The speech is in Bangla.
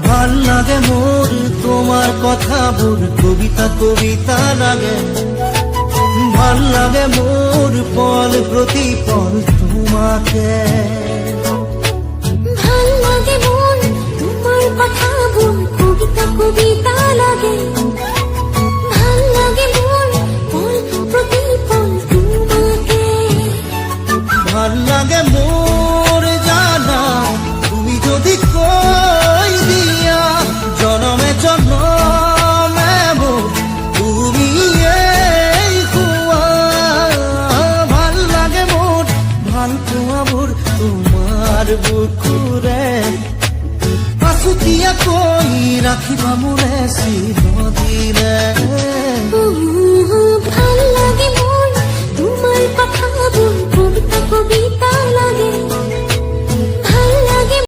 ভাল লাগে মোর তোমার কথা মোর কবিতা কবিতা লাগে। ভাল লাগে মোর পল প্রতি পল তোমাকে। ভাল লাগে মন তোমার কথা বল কবিতা কবিতা লাগে। ভাল লাগে মন পল প্রতি পল তোমাকে। ভাল লাগে মোর জানা তুমি যদি কই দিয়া জনমে জনমে মোর তুমি এই কুয়া। ভাল লাগে মোর ভাল পোৱা মোর তোমার বুকুরে আছুতীয়া কৈ ৰাখিবা মোৰে চিৰদিনে। ভাল লাগে মন তোমার কথা বল